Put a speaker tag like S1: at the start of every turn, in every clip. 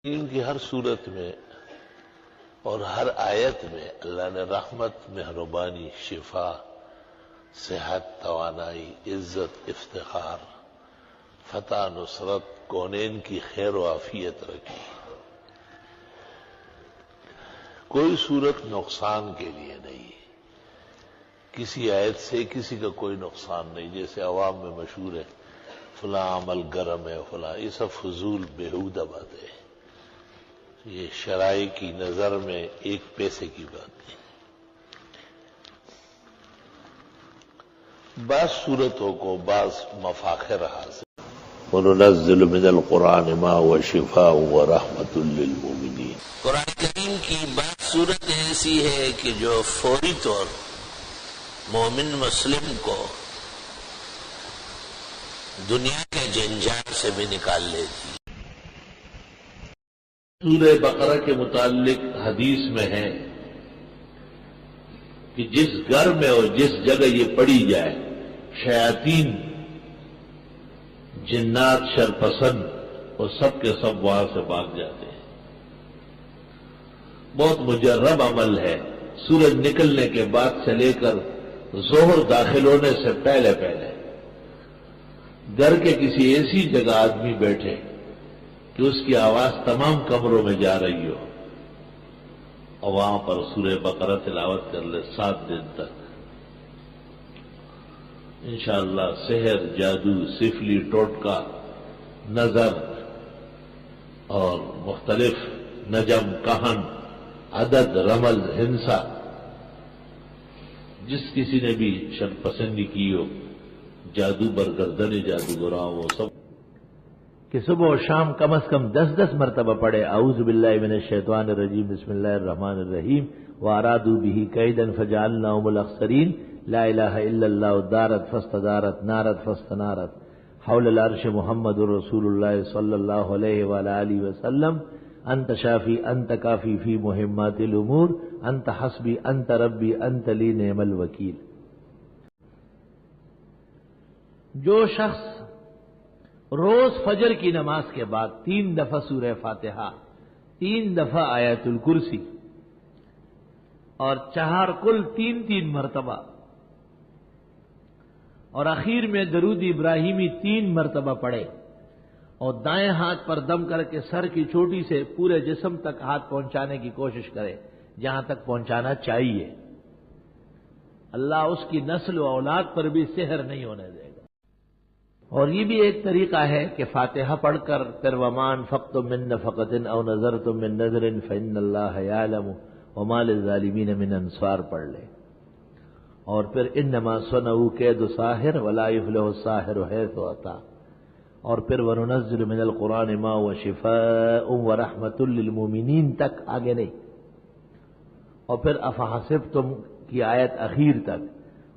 S1: دین کی ہر صورت میں اور ہر آیت میں اللہ نے رحمت، مہربانی، شفا، صحت، توانائی، عزت، افتخار، فتح، نصرت، کونین کی خیر و عافیت رکھی۔ کوئی صورت نقصان کے لیے نہیں، کسی آیت سے کسی کا کوئی نقصان نہیں۔ جیسے عوام میں مشہور ہے فلاں عمل گرم ہے، فلاں، یہ سب فضول بیہودہ باتیں ہیں، یہ شرائع کی نظر میں ایک پیسے کی بات نہیں۔ بعض صورتوں کو بعض مفاخر حاصل، وَنُنَزِّلُ مِنَ الْقُرْآنِ مَا هُوَ شِفَاءٌ وَرَحْمَةٌ لِّلْمُؤْمِنِينَ۔ قرآن کریم کی بعض صورت ایسی ہے کہ جو فوری طور مومن مسلم کو دنیا کے جنجال سے بھی نکال لیتی۔ سورہ بقرہ کے متعلق حدیث میں ہے کہ جس گھر میں اور جس جگہ یہ پڑھی جائے، شیاطین، جنات، شرپسند، وہ سب کے سب وہاں سے بھاگ جاتے ہیں۔ بہت مجرب عمل ہے۔ سورج نکلنے کے بعد سے لے کر ظہر داخل ہونے سے پہلے گھر کے کسی ایسی جگہ آدمی بیٹھے کہ اس کی آواز تمام کمروں میں جا رہی ہو اور وہاں پر سورہ بقرہ تلاوت کر لے 7 دن تک، انشاءاللہ سحر، جادو، سفلی، ٹوٹکا، نظر اور مختلف نجم، کہن، عدد، رمل، ہنسا، جس کسی نے بھی شرپسندی کی ہو، جادو برگردن جادوگراں، وہ سب کہ صبح و شام کم از کم 10 مرتبہ پڑھے اعوذ باللہ من الشیطان الرجیم بسم اللہ الرحمن الرحیم وارادوا به کیدا فجعلناهم الاخسرین لا الہ الا اللہ دارت فاستدارت نارت فاستنارت حول العرش محمد رسول اللہ صلی اللہ علیہ وآلہ وسلم انت شافی انت کافی فی مہمات الامور انت حسبی انت ربی انت لی نعم الوکیل۔ جو شخص روز فجر کی نماز کے بعد 3 دفعہ سورہ فاتحہ، 3 دفعہ آیت الکرسی اور چہار کل 3 مرتبہ اور اخیر میں درود ابراہیمی 3 مرتبہ پڑھے اور دائیں ہاتھ پر دم کر کے سر کی چوٹی سے پورے جسم تک ہاتھ پہنچانے کی کوشش کرے جہاں تک پہنچانا چاہیے، اللہ اس کی نسل و اولاد پر بھی سحر نہیں ہونے دے گا۔ اور یہ بھی ایک طریقہ ہے کہ فاتحہ پڑھ کر پھر وَمَا أَنفَقْتُم مِّن نَّفَقَةٍ أَوْ نَذَرْتُم مِّن نَّذْرٍ فَإِنَّ اللَّهَ يَعْلَمُ وَمَا لِلظَّالِمِينَ مِنْ أَنصَارٍ پڑھ لے، اور پھر إِنَّمَا صَنَعُوا كَيْدُ سَاحِرٍ وَلَا يُفْلِحُ السَّاحِرُ حَيْثُ أَتَىٰ، اور پھر وَنُنَزِّلُ مِنَ الْقُرْآنِ مَا هُوَ شِفَاءٌ وَرَحْمَةٌ لِّلْمُؤْمِنِينَ تک آگے نہیں، اور پھر أَفَحَسِبْتُمْ کی آیت اخیر تک،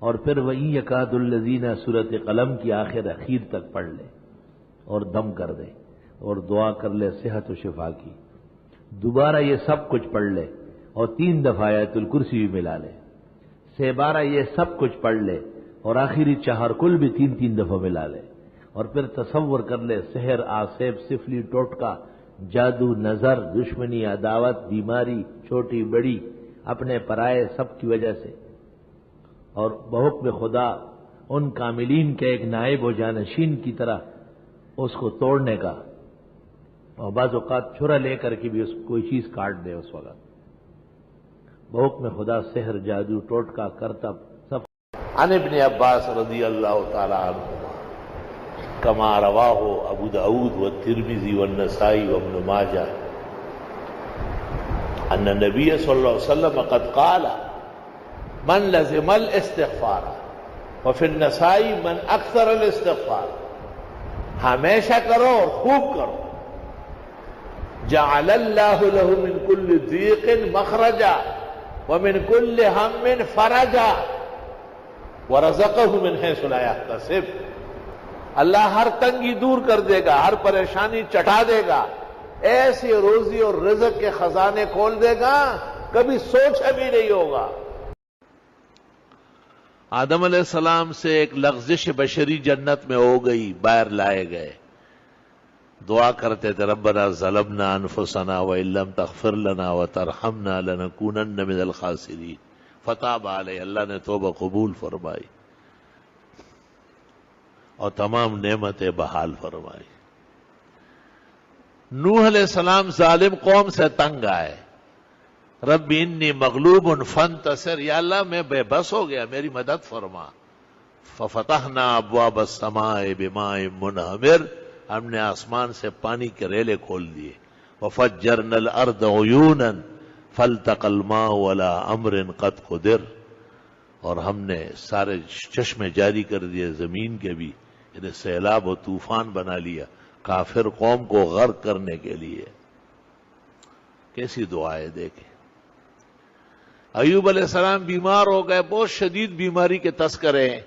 S1: اور پھر وَإِن يَكَادُ الَّذِينَ سورۃ قلم کی آخر اخیر تک پڑھ لے اور دم کر دے اور دعا کر لے صحت و شفا کی۔ دوبارہ یہ سب کچھ پڑھ لے اور 3 دفعہ آیت الکرسی بھی ملا لے، 6 بارہ یہ سب کچھ پڑھ لے اور آخری چہار کل بھی 3 دفعہ ملا لے، اور پھر تصور کر لے سحر، آسیب، سفلی، ٹوٹکا، جادو، نظر، دشمنی، عداوت، بیماری، چھوٹی بڑی، اپنے پرائے، سب کی وجہ سے، اور بحکم خدا ان کاملین کے ایک نائب و جانشین کی طرح اس کو توڑنے کا، اور بعض اوقات چھرا لے کر کے بھی اس کوئی چیز کاٹ دے اس وقت، بحکم خدا سحر، جادو، ٹوٹکا، کرتب سب۔ عن ابن عباس رضی اللہ تعالی عنہما کما رواہ ابو داود والترمذی والنسائی وابن ماجہ ان النبی صلی اللہ علیہ وسلم قد قال من لزم الاستغفار وفي النسائی من اکثر الاستغفار، ہمیشہ کرو اور خوب کرو، جعل اللہ له من كل ضيق مخرجا ومن كل هم فرجا ورزقه من حيث لا يحتسب، اللہ ہر تنگی دور کر دے گا، ہر پریشانی چٹا دے گا، ایسی روزی اور رزق کے خزانے کھول دے گا کبھی سوچا بھی نہیں ہوگا۔ آدم علیہ السلام سے ایک لغزش بشری جنت میں ہو گئی، باہر لائے گئے،
S2: دعا کرتے تھے ربنا ظلمنا انفسنا وان لم تغفر لنا وترحمنا لنکونن من الخاسرین، فتاب علیہ، اللہ نے توبہ قبول فرمائی اور تمام نعمتیں بحال فرمائی۔ نوح علیہ السلام ظالم قوم سے تنگ آئے، رب انی مغلوب فانتصر، یا اللہ میں بے بس ہو گیا، میری مدد فرما۔ ففتحنا ابواب السماء بماء منہمر، ہم نے آسمان سے پانی کے ریلے کھول دیے۔ وفجرنا الارض عیونا فالتقى الماء على امر قد قدر، اور ہم نے سارے چشمے جاری کر دیے زمین کے بھی، انہیں سیلاب و طوفان بنا لیا کافر قوم کو غرق کرنے کے لیے۔ کیسی دعائیں دیکھیں۔ ایوب علیہ السلام بیمار ہو گئے، بہت شدید بیماری کے تذکرے ہیں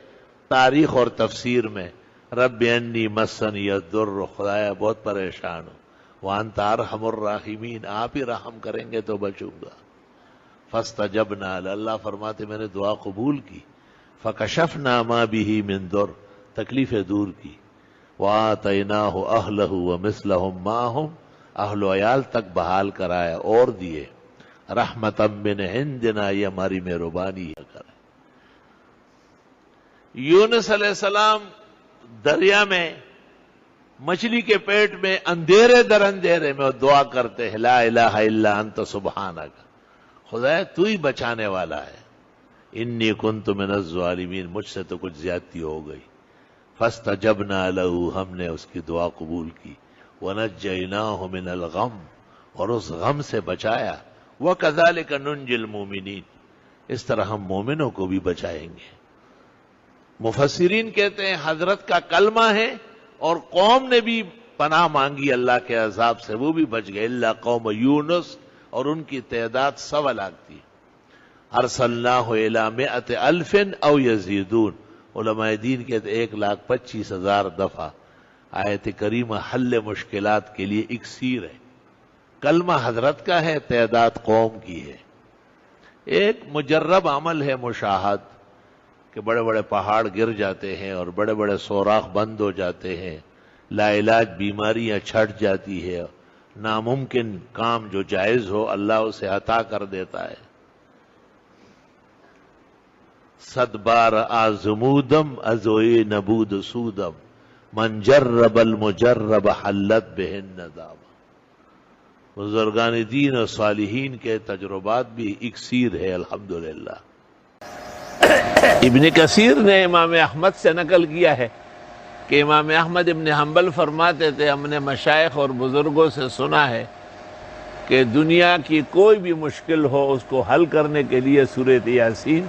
S2: تاریخ اور تفسیر میں۔ رب انی مسنی الضر، خدایا بہت پریشان ہوں، وانت ارحم الراحمین، آپ ہی رحم کریں گے تو بچوں گا۔ فاستجبنا، اللہ فرماتے میں نے دعا قبول کی۔ فکشفنا ما به من ضر، تکلیفیں دور کی۔ وآتیناہ اہلہ ومثلہم معہم، اہل و عیال تک بحال کرایا اور دیے۔ رحمتا من عندنا، یہ ہماری مہربانی ہے۔ یونس علیہ السلام دریا میں، مچھلی کے پیٹ میں، اندھیرے در اندھیرے میں دعا کرتے ہیں، لا الہ الا انت سبحانک، خدا تو ہی بچانے والا ہے۔ انی کنت من الظالمین، مجھ سے تو کچھ زیادتی ہو گئی۔ فاستجبنا لہ، ہم نے اس کی دعا قبول کی۔ ونجیناہ من الغم، اور اس غم سے بچایا۔ وکذالک ننجی المؤمنین، اس طرح ہم مومنوں کو بھی بچائیں گے۔ مفسرین کہتے ہیں حضرت کا کلمہ ہے اور قوم نے بھی پناہ مانگی اللہ کے عذاب سے، وہ بھی بچ گئے۔ الا قوم یونس، اور ان کی تعداد 100 لاکھ تھی۔ ارسلناہ الی 100,000 او یزیدون، علماء دین کہتے 1,25,000 دفعہ۔ آیت کریمہ حل مشکلات کے لیے اکسیر ہے۔ کلمہ حضرت کا ہے، تعداد قوم کی ہے۔ ایک مجرب عمل ہے مشاہد، کہ بڑے بڑے پہاڑ گر جاتے ہیں اور بڑے بڑے سوراخ بند ہو جاتے ہیں، لا علاج بیماریاں چھٹ جاتی ہے، ناممکن کام جو جائز ہو اللہ اسے عطا کر دیتا ہے۔ صد بار آزمودم ازوئے نبود سودم، من جرب المجرب حلت بہ الندامہ۔ بزرگان دین اور صالحین کے تجربات بھی اکسیر ہے الحمدللہ۔ ابن کثیر نے امام احمد سے نقل کیا ہے کہ امام احمد ابن حنبل فرماتے تھے، ہم نے مشائخ اور بزرگوں سے سنا ہے کہ دنیا کی کوئی بھی مشکل ہو اس کو حل کرنے کے لیے سورۃ یاسین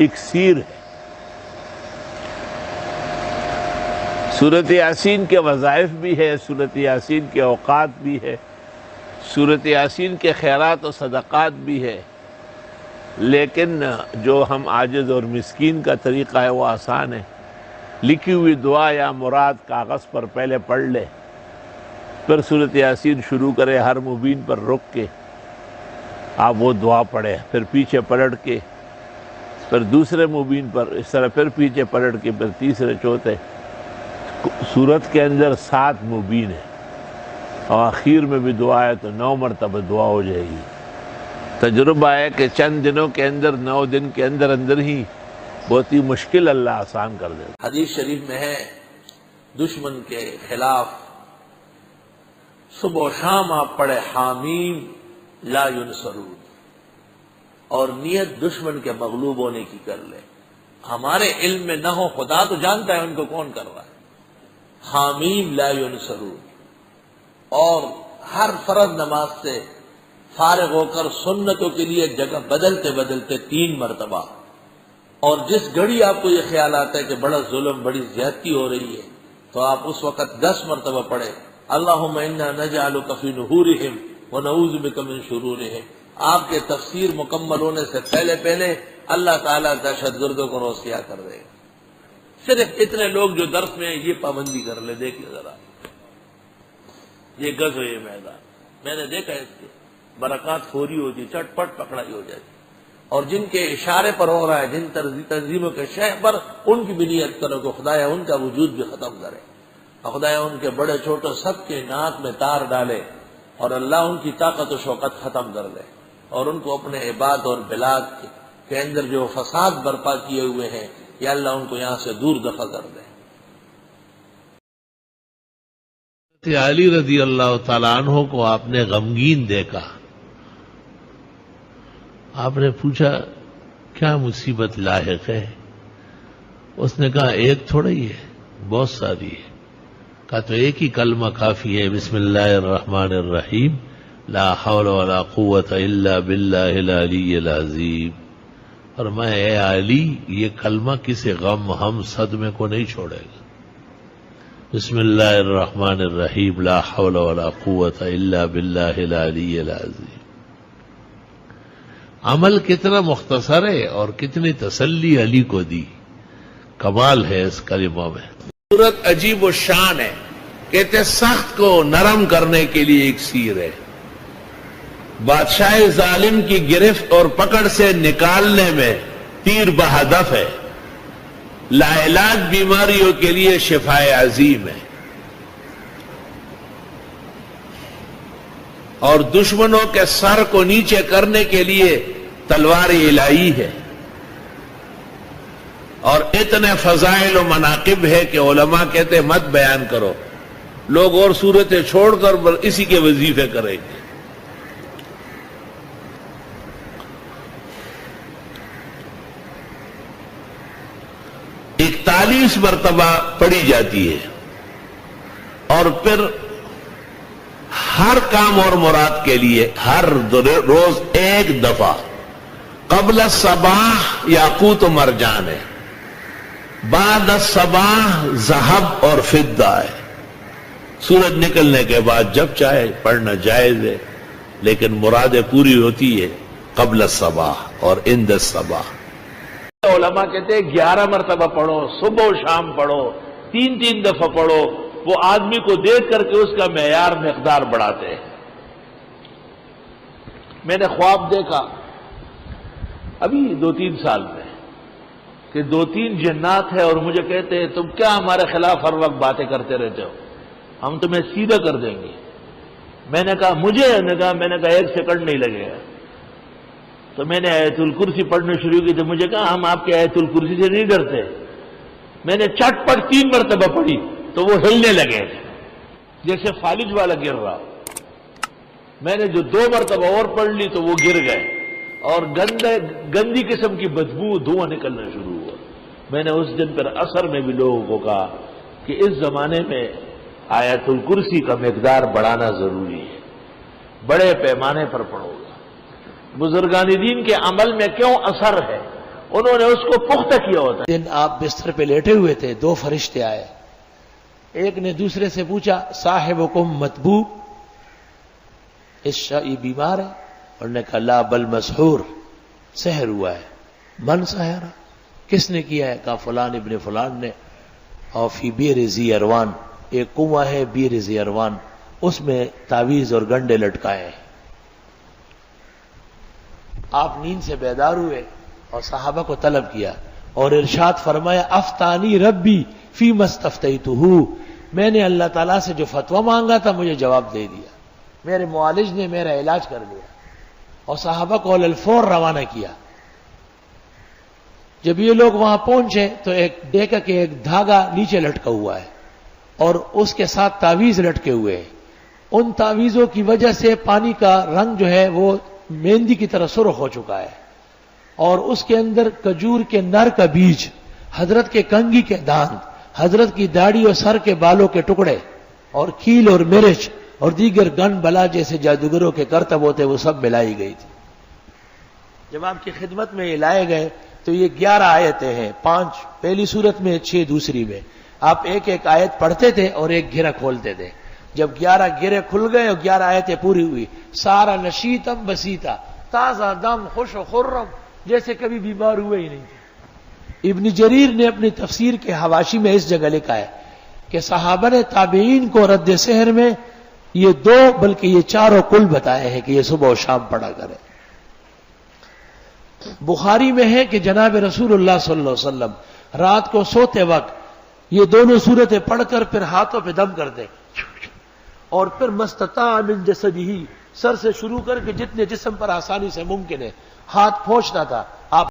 S2: اکسیر ہے۔ سورۃ یاسین کے وظائف بھی ہے، سورۃ یاسین کے اوقات بھی ہے، سورۃ یاسین کے خیرات و صدقات بھی ہے، لیکن جو ہم عاجز اور مسکین کا طریقہ ہے وہ آسان ہے۔ لکھی ہوئی دعا یا مراد کاغذ پر پہلے پڑھ لے، پھر سورۃ یاسین شروع کرے، ہر مبین پر رک کے آپ وہ دعا پڑھیں، پھر پیچھے پلٹ کے، پھر دوسرے مبین پر، اس طرح پھر پیچھے پلٹ کے، پھر تیسرے چوتھے۔ سورت کے اندر 7 مبین ہے اور آخر میں بھی دعا ہے تو 9 مرتبہ دعا ہو جائے گی۔ تجربہ ہے کہ چند دنوں کے اندر، 9 دن کے اندر اندر ہی بہت ہی مشکل اللہ آسان کر دے۔
S1: حدیث شریف میں ہے دشمن کے خلاف صبح و شام آپ پڑھے حامیم لا ینصرون، اور نیت دشمن کے مغلوب ہونے کی کر لے۔ ہمارے علم میں نہ ہو، خدا تو جانتا ہے ان کو کون کر رہا ہے۔ حامیم لا ینصرون، اور ہر فرض نماز سے فارغ ہو کر سنتوں کے لیے جگہ بدلتے بدلتے 3 مرتبہ، اور جس گھڑی آپ کو یہ خیال آتا ہے کہ بڑا ظلم، بڑی زیادتی ہو رہی ہے، تو آپ اس وقت 10 مرتبہ پڑھیں، اللہم انا نجعلک فی نحورہم ونعوذ بک من شرورہم۔ آپ کے تفسیر مکمل ہونے سے پہلے پہلے اللہ تعالیٰ دہشت گردوں کو روسیہ کر دے گا۔ صرف اتنے لوگ جو درس میں یہ پابندی کر لے، دیکھیے ذرا، یہ گز ہو یہ میدان، میں نے دیکھا اس کے برکات فوری ہوتی، چٹ پٹ پکڑائی ہو جاتی، اور جن کے اشارے پر ہو رہا ہے، جن تنظیموں کے شہ پر، ان کی بھی نیت کرو کہ خدایا ان کا وجود بھی ختم کرے، خدایا ان کے بڑے چھوٹے سب کے ناک میں تار ڈالے اور اللہ ان کی طاقت و شوقت ختم کر دے، اور ان کو اپنے عباد اور بلاد کے اندر جو فساد برپا کیے ہوئے ہیں یا اللہ ان کو یہاں سے دور دفع کر دے۔
S2: علی رضی اللہ تعالیٰ عنہ کو آپ نے غمگین دیکھا، آپ نے پوچھا کیا مصیبت لاحق ہے؟ اس نے کہا ایک تھوڑا ہی ہے، بہت ساری ہے۔ کہا تو ایک ہی کلمہ کافی ہے، بسم اللہ الرحمن الرحیم، لا حول ولا قوت الا باللہ العلی العظیم۔ فرمایا اے علی، یہ کلمہ کسی غم ہم صدمے کو نہیں چھوڑے گا۔ بسم اللہ الرحمن الرحیم، لا حول ولا قوت الا باللہ العلی العظیم۔ عمل کتنا مختصر ہے اور کتنی تسلی علی کو دی، کمال ہے اس کلمہ میں۔ صورت عجیب و شان ہے، کہتے سخت کو نرم کرنے کے لیے ایک سیر ہے، بادشاہ ظالم کی گرفت اور پکڑ سے نکالنے میں تیر بہدف ہے، لا علاج بیماریوں کے لیے شفاء عظیم ہے، اور دشمنوں کے سر کو نیچے کرنے کے لیے تلوار الہی ہے، اور اتنے فضائل و مناقب ہے کہ علماء کہتے مت بیان کرو، لوگ اور صورتیں چھوڑ کر اسی کے وظیفے کریں گے۔ 41 مرتبہ پڑھی جاتی ہے، اور پھر ہر کام اور مراد کے لیے ہر روز ایک دفعہ قبل الصباح یاقوت و مرجان ہے، بعد الصباح ذهب اور فضہ ہے۔ سورج نکلنے کے بعد جب چاہے پڑھنا جائز ہے، لیکن مرادیں پوری ہوتی ہے قبل الصباح اور عند الصباح۔ علماء کہتے ہیں 11 مرتبہ پڑھو، صبح و شام پڑھو، 3 دفعہ پڑھو، وہ آدمی کو دیکھ کر کے اس کا معیار مقدار بڑھاتے ہیں۔ میں نے خواب دیکھا ابھی 2-3 سال میں کہ 2-3 جنات ہیں اور مجھے کہتے ہیں تم کیا ہمارے خلاف ہر وقت باتیں کرتے رہتے ہو، ہم تمہیں سیدھا کر دیں گے۔ میں نے کہا مجھے، میں نے کہا 1 سیکنڈ نہیں لگے گا۔ تو میں نے آیت الکرسی پڑھنا شروع کی تو مجھے کہا ہم آپ کے آیت الکرسی سے نہیں ڈرتے۔ میں نے چٹ پٹ 3 مرتبہ پڑھی تو وہ ہلنے لگے جیسے فالج والا گر رہا۔ میں نے جو 2 مرتبہ اور پڑھ لی تو وہ گر گئے، اور گندی قسم کی بدبو دھواں نکلنا شروع ہوا۔ میں نے اس دن پر اثر میں بھی لوگوں کو کہا کہ اس زمانے میں آیت الکرسی کا مقدار بڑھانا ضروری ہے، بڑے پیمانے پر پڑھو گا۔ بزرگان دین کے عمل میں کیوں اثر ہے، انہوں نے اس کو پختہ کیا ہوتا ہے۔ دن آپ بستر پہ لیٹے ہوئے تھے، 2 فرشتے آئے، ایک نے دوسرے سے پوچھا صاحبکم مطبوب، اس یہ بیمار ہے؟ اور نے کہا لا بل مسحور، سحر ہوا ہے۔ من سحرا، کس نے کیا ہے؟ کہا فلان ابن فلان نے، اور فی بیر ذی اروان، ایک کنواں ہے بیر ذی اروان، اس میں تعویذ اور گنڈے لٹکائے ہیں۔ آپ نیند سے بیدار ہوئے اور صحابہ کو طلب کیا اور ارشاد فرمایا افتانی ربی فی مستفتیتہ، میں نے اللہ تعالیٰ سے جو فتویٰ مانگا تھا مجھے جواب دے دیا، میرے معالج نے میرا علاج کر لیا، اور صحابہ کو علی الفور روانہ کیا۔ جب یہ لوگ وہاں پہنچے تو ایک دیکھا کہ ایک دھاگا نیچے لٹکا ہوا ہے اور اس کے ساتھ تعویذ لٹکے ہوئے ہیں۔ ان تعویذوں کی وجہ سے پانی کا رنگ جو ہے وہ مہندی کی طرح سرخ ہو چکا ہے، اور اس کے اندر کھجور کے نر کا بیج، حضرت کے کنگھی کے دانت، حضرت کی داڑھی اور سر کے بالوں کے ٹکڑے، اور کیل اور مرچ اور دیگر گن بلا جیسے جادوگروں کے کرتب ہوتے وہ سب ملائی گئی تھی۔ جب آپ کی خدمت میں یہ لائے گئے تو یہ 11 آیتیں ہیں، 5 پہلی صورت میں، 6 دوسری میں۔ آپ ایک ایک آیت پڑھتے تھے اور ایک گھیرا کھولتے تھے۔ جب 11 گھیرے کھل گئے اور 11 آیتیں پوری ہوئی، سارا نشیتم بسیتا، تازہ دم، خوش و خرم، جیسے کبھی بیمار ہوئے ہی نہیں تھے۔ ابن جریر نے اپنی تفسیر کے حواشی میں اس جگہ لکھا ہے کہ صحابہ نے تابعین کو رد سحر میں یہ 2 بلکہ یہ 4 کل بتائے ہیں کہ یہ صبح و شام پڑھا کرے۔ بخاری میں ہے کہ جناب رسول اللہ صلی اللہ علیہ وسلم رات کو سوتے وقت
S3: یہ دونوں صورتیں پڑھ کر پھر ہاتھوں پہ دم کرتے اور پھر مستطاع من جسدہ، سر سے شروع کر کے جتنے جسم پر آسانی سے ممکن ہے ہاتھ پھونچتا تھا.